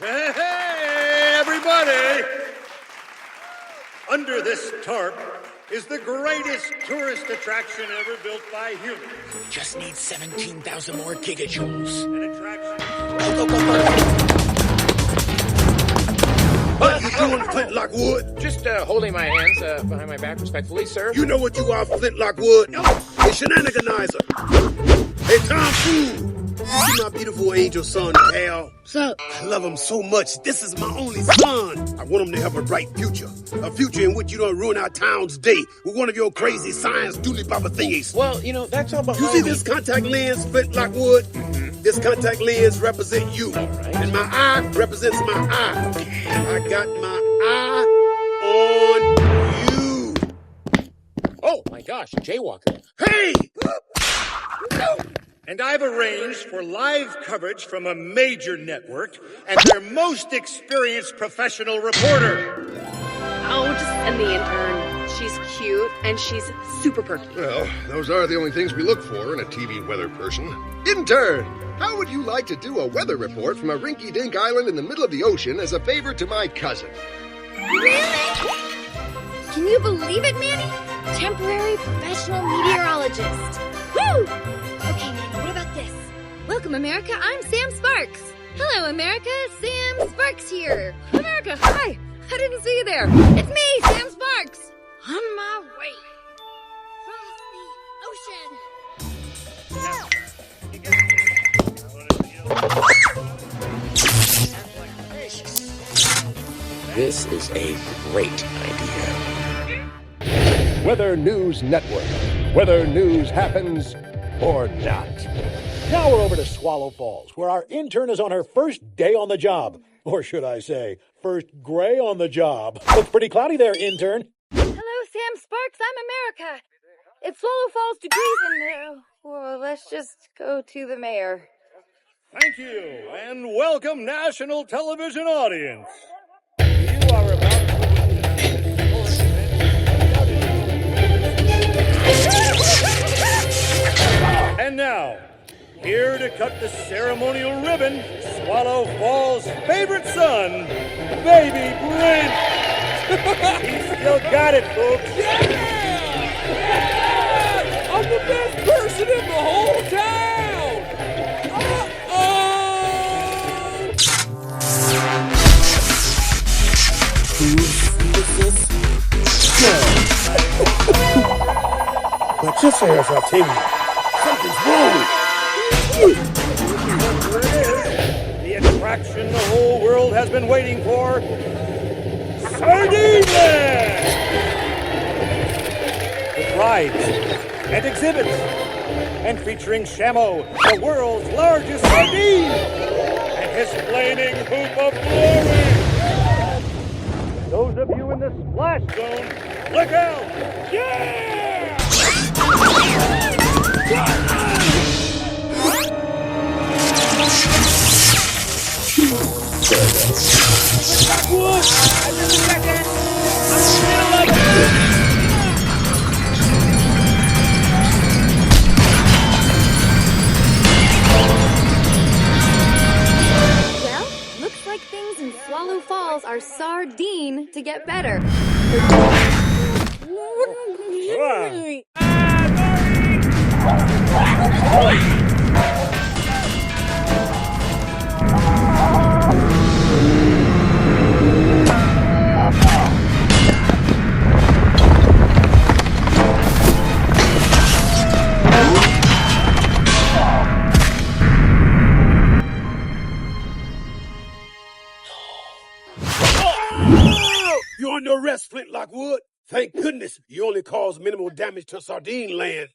Hey, everybody! Under this tarp is the greatest tourist attraction ever built by humans. Just need 17,000 more gigajoules. An attraction... Go. What you doing, Flint Lockwood? Just holding my hands behind my back respectfully, sir. You know what you are, Flint Lockwood? No. A shenaniganizer. Hey, Tom Fool. You see my beautiful angel son, Al? Sup? I love him so much. This is my only son. I want him to have a bright future. A future in which you don't ruin our town's day with one of your crazy science dooley baba thingies. Well, you know, that's all behind You see me. this contact lens, Flint Lockwood? Mm-hmm. This contact lens represents you. All right. And my eye represents my eye. I got my eye on you. Oh, my gosh, jaywalker. Hey! And I've arranged for live coverage from a major network and their most experienced professional reporter. Oh, just send the intern. She's cute and she's super perky. Well, those are the only things we look for in a TV weather person. Intern, how would you like to do a weather report from a rinky-dink island in the middle of the ocean as a favor to my cousin? Really? Can you believe it, Manny? Temporary professional meteorologist. Woo! Okay, Manny, what about this? Welcome, America. I'm Sam Sparks. Hello, America. Sam Sparks here. America, hi. I didn't see you there. It's me, Sam Sparks. On my way. This is a great idea. Weather News Network. Whether news happens or not. Now we're over to Swallow Falls, where our intern is on her first day on the job. Or should I say, first gray on the job. Looks pretty cloudy there, intern. Hello, Sam Sparks. I'm America. It's Swallow Falls degrees and, well, let's just go to the mayor. Thank you, and welcome, national television audience. You are about to... And now, here to cut the ceremonial ribbon, Swallow Falls' favorite son, Baby Flint. He's still got it, folks. Yeah! I'm the best person in the whole town! But just so as I'll tell you, something's wrong. The attraction the whole world has been waiting for, Sardine Land! With rides and exhibits, and featuring Shamo, the world's largest sardine, and his flaming hoop of glory. Those of you in the splash zone, look out! Yeah! Lockwood! I just a second! Well, looks like things in Swallow Falls are sardine to get better. You're under arrest, Flint Lockwood. Thank goodness you only caused minimal damage to Sardine Land.